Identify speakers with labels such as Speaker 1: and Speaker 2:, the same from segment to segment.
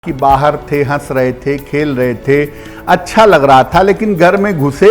Speaker 1: कि बाहर थे, हंस रहे थे, खेल रहे थे, अच्छा लग रहा था, लेकिन घर में घुसे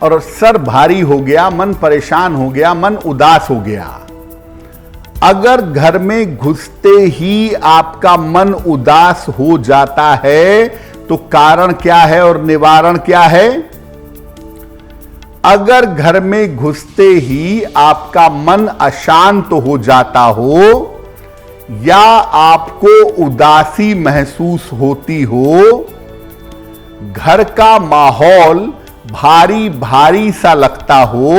Speaker 1: और सर भारी हो गया, मन परेशान हो गया, मन उदास हो गया। अगर घर में घुसते ही आपका मन उदास हो जाता है तो कारण क्या है और निवारण क्या है? अगर घर में घुसते ही आपका मन अशांत हो जाता हो या आपको उदासी महसूस होती हो, घर का माहौल भारी भारी सा लगता हो,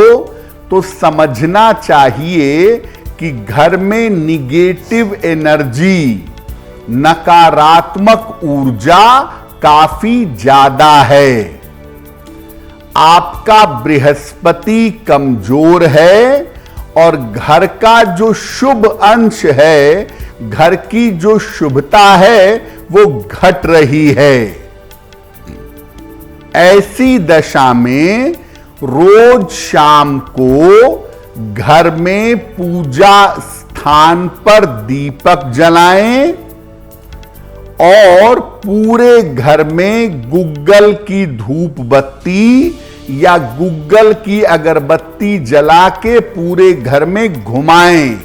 Speaker 1: तो समझना चाहिए कि घर में निगेटिव एनर्जी, नकारात्मक ऊर्जा काफी ज्यादा है। आपका बृहस्पति कमजोर है और घर का जो शुभ अंश है, घर की जो शुभता है, वो घट रही है। ऐसी दशा में रोज शाम को घर में पूजा स्थान पर दीपक जलाएं और पूरे घर में गुग्गल की धूप बत्ती या गुग्गल की अगरबत्ती जला के पूरे घर में घुमाएं।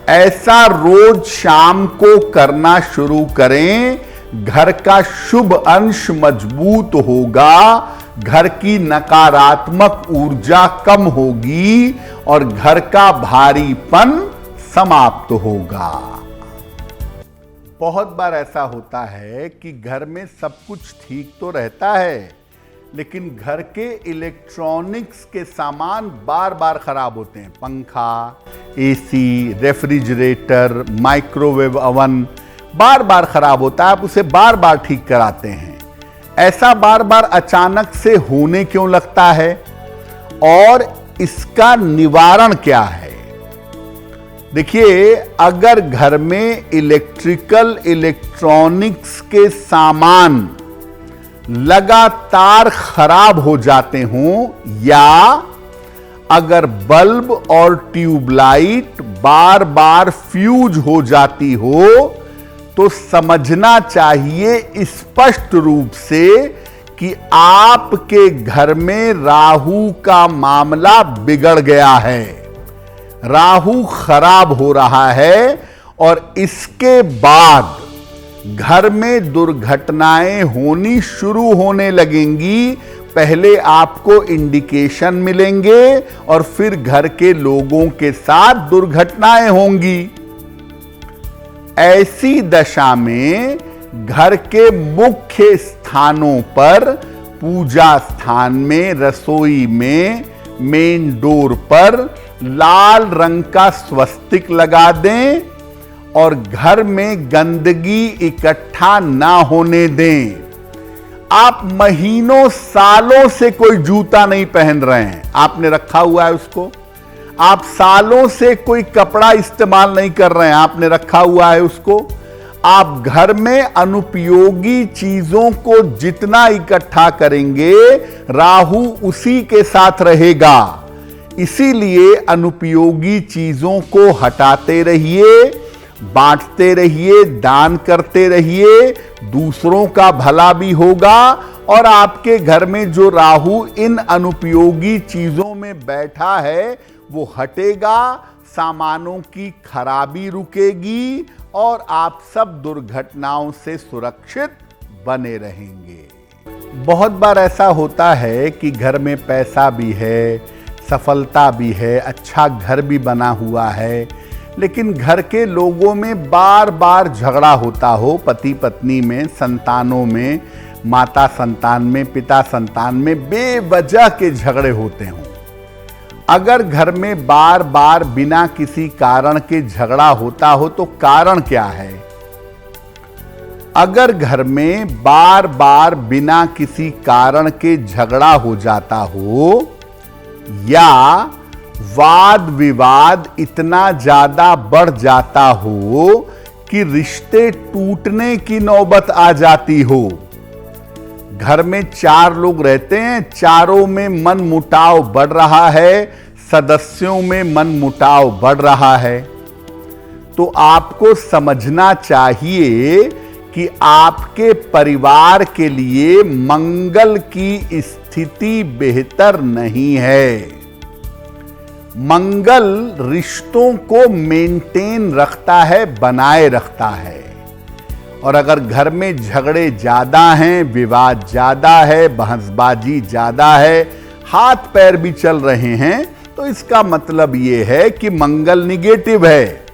Speaker 1: ऐसा रोज शाम को करना शुरू करें। घर का शुभ अंश मजबूत होगा, घर की नकारात्मक ऊर्जा कम होगी और घर का भारीपन समाप्त होगा। बहुत बार ऐसा होता है कि घर में सब कुछ ठीक तो रहता है, लेकिन घर के इलेक्ट्रॉनिक्स के सामान बार बार खराब होते हैं। पंखा, एसी, रेफ्रिजरेटर, माइक्रोवेव ओवन बार बार खराब होता है, आप उसे बार बार ठीक कराते हैं। ऐसा बार बार अचानक से होने क्यों लगता है और इसका निवारण क्या है? देखिए, अगर घर में इलेक्ट्रॉनिक्स के सामान लगातार खराब हो जाते हों या अगर बल्ब और ट्यूबलाइट बार बार फ्यूज हो जाती हो, तो समझना चाहिए स्पष्ट रूप से कि आपके घर में राहु का मामला बिगड़ गया है, राहु खराब हो रहा है और इसके बाद घर में दुर्घटनाएं होनी शुरू होने लगेंगी। पहले आपको इंडिकेशन मिलेंगे और फिर घर के लोगों के साथ दुर्घटनाएं होंगी। ऐसी दशा में घर के मुख्य स्थानों पर, पूजा स्थान में, रसोई में, मेन डोर पर लाल रंग का स्वस्तिक लगा दें और घर में गंदगी इकट्ठा ना होने दें। आप महीनों सालों से कोई जूता नहीं पहन रहे हैं, आपने रखा हुआ है उसको। आप सालों से कोई कपड़ा इस्तेमाल नहीं कर रहे हैं, आपने रखा हुआ है उसको। आप घर में अनुपयोगी चीजों को जितना इकट्ठा करेंगे, राहु उसी के साथ रहेगा। इसीलिए अनुपयोगी चीजों को हटाते रहिए, बांटते रहिए, दान करते रहिए, दूसरों का भला भी होगा और आपके घर में जो राहु इन अनुपयोगी चीजों में बैठा है वो हटेगा, सामानों की खराबी रुकेगी और आप सब दुर्घटनाओं से सुरक्षित बने रहेंगे। बहुत बार ऐसा होता है कि घर में पैसा भी है, सफलता भी है, अच्छा घर भी बना हुआ है, लेकिन घर के लोगों में बार बार झगड़ा होता हो, पति पत्नी में, संतानों में, माता संतान में, पिता संतान में बेवजह के झगड़े होते हों। अगर घर में बार बार बिना किसी कारण के झगड़ा होता हो तो कारण क्या है? अगर घर में बार बार बिना किसी कारण के झगड़ा हो जाता हो या वाद विवाद इतना ज्यादा बढ़ जाता हो कि रिश्ते टूटने की नौबत आ जाती हो, घर में 4 लोग रहते हैं, चारों में मन मुटाव बढ़ रहा है, सदस्यों में मन मुटाव बढ़ रहा है, तो आपको समझना चाहिए कि आपके परिवार के लिए मंगल की स्थिति बेहतर नहीं है। मंगल रिश्तों को मेंटेन रखता है, बनाए रखता है। और अगर घर में झगड़े ज्यादा हैं, विवाद ज्यादा है, बहसबाजी ज्यादा है, हाथ पैर भी चल रहे हैं, तो इसका मतलब यह है कि मंगल निगेटिव है।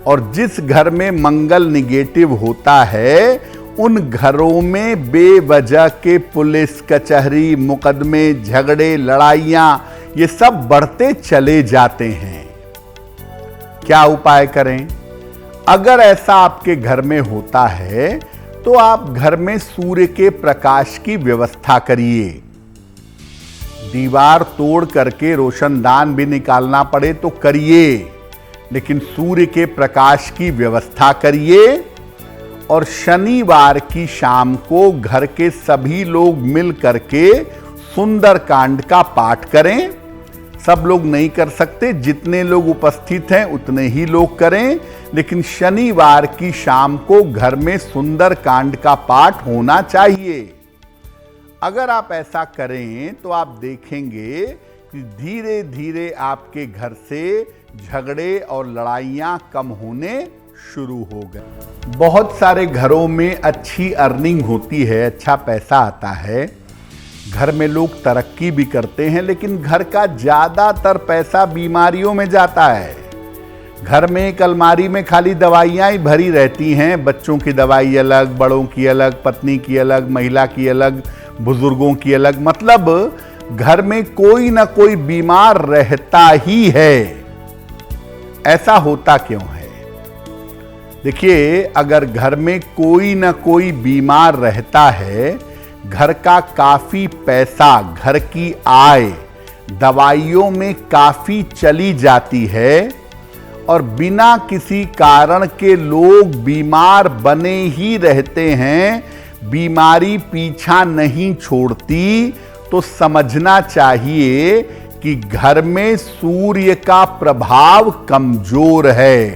Speaker 1: और जिस घर में मंगल निगेटिव होता है, उन घरों में बेवजह के पुलिस कचहरी, मुकदमे, झगड़े, लड़ाइयां, ये सब बढ़ते चले जाते हैं। क्या उपाय करें? अगर ऐसा आपके घर में होता है तो आप घर में सूर्य के प्रकाश की व्यवस्था करिए। दीवार तोड़ करके रोशनदान भी निकालना पड़े तो करिए, लेकिन सूर्य के प्रकाश की व्यवस्था करिए। और शनिवार की शाम को घर के सभी लोग मिल करके सुंदरकांड का पाठ करें। सब लोग नहीं कर सकते, जितने लोग उपस्थित हैं उतने ही लोग करें, लेकिन शनिवार की शाम को घर में सुंदरकांड का पाठ होना चाहिए। अगर आप ऐसा करें तो आप देखेंगे कि धीरे धीरे आपके घर से झगड़े और लड़ाइयां कम होने शुरू हो गए। बहुत सारे घरों में अच्छी अर्निंग होती है, अच्छा पैसा आता है, घर में लोग तरक्की भी करते हैं, लेकिन घर का ज्यादातर पैसा बीमारियों में जाता है। घर में एक अलमारी में खाली दवाइयां ही भरी रहती हैं, बच्चों की दवाई अलग, बड़ों की अलग, पत्नी की अलग, महिला की अलग, बुजुर्गों की अलग। मतलब घर में कोई ना कोई बीमार रहता ही है। ऐसा होता क्यों है? देखिए, अगर घर में कोई ना कोई बीमार रहता है, घर का काफी पैसा, घर की आय दवाइयों में काफी चली जाती है, और बिना किसी कारण के लोग बीमार बने ही रहते हैं, बीमारी पीछा नहीं छोड़ती, तो समझना चाहिए कि घर में सूर्य का प्रभाव कमजोर है।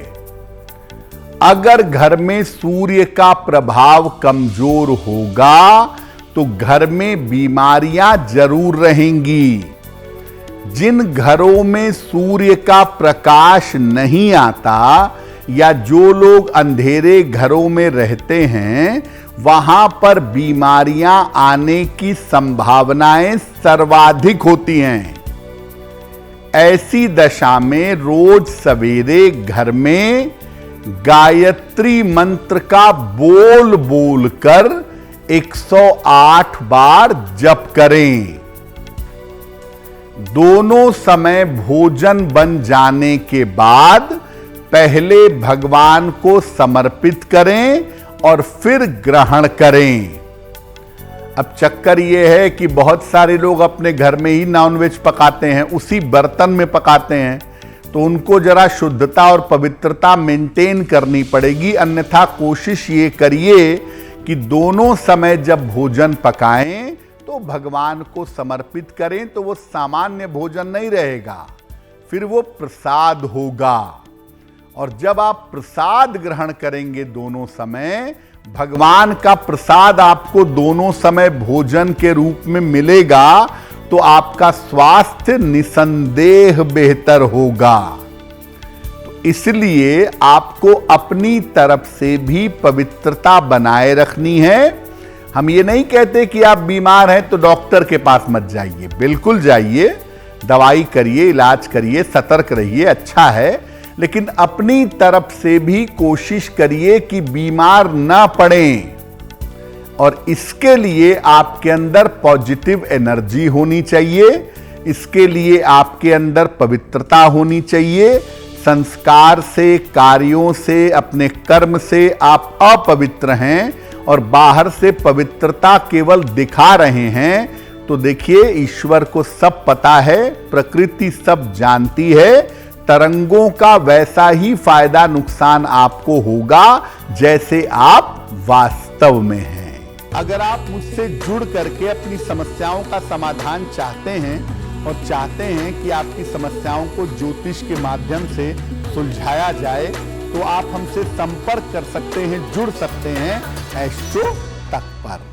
Speaker 1: अगर घर में सूर्य का प्रभाव कमजोर होगा तो घर में बीमारियां जरूर रहेंगी। जिन घरों में सूर्य का प्रकाश नहीं आता या जो लोग अंधेरे घरों में रहते हैं, वहां पर बीमारियां आने की संभावनाएं सर्वाधिक होती हैं। ऐसी दशा में रोज सवेरे घर में गायत्री मंत्र का बोल बोलकर 108 बार जप करें। दोनों समय भोजन बन जाने के बाद पहले भगवान को समर्पित करें और फिर ग्रहण करें। अब चक्कर यह है कि बहुत सारे लोग अपने घर में ही नॉनवेज पकाते हैं, उसी बर्तन में पकाते हैं, तो उनको जरा शुद्धता और पवित्रता मेंटेन करनी पड़ेगी। अन्यथा कोशिश ये करिए कि दोनों समय जब भोजन पकाएं तो भगवान को समर्पित करें, तो वो सामान्य भोजन नहीं रहेगा, फिर वो प्रसाद होगा। और जब आप प्रसाद ग्रहण करेंगे दोनों समय, भगवान का प्रसाद आपको दोनों समय भोजन के रूप में मिलेगा, तो आपका स्वास्थ्य निसंदेह बेहतर होगा। तो इसलिए आपको अपनी तरफ से भी पवित्रता बनाए रखनी है। हम ये नहीं कहते कि आप बीमार हैं तो डॉक्टर के पास मत जाइए, बिल्कुल जाइए, दवाई करिए, इलाज करिए, सतर्क रहिए, अच्छा है, लेकिन अपनी तरफ से भी कोशिश करिए कि बीमार ना पड़ें। और इसके लिए आपके अंदर पॉजिटिव एनर्जी होनी चाहिए, इसके लिए आपके अंदर पवित्रता होनी चाहिए। संस्कार से, कार्यों से, अपने कर्म से आप अपवित्र हैं और बाहर से पवित्रता केवल दिखा रहे हैं, तो देखिए ईश्वर को सब पता है, प्रकृति सब जानती है, तरंगों का वैसा ही फायदा नुकसान आपको होगा जैसे आप वास्तव में हैं। अगर आप मुझसे जुड़ करके अपनी समस्याओं का समाधान चाहते हैं और चाहते हैं कि आपकी समस्याओं को ज्योतिष के माध्यम से सुलझाया जाए, तो आप हमसे संपर्क कर सकते हैं, जुड़ सकते हैं एस्ट्रो तक पर।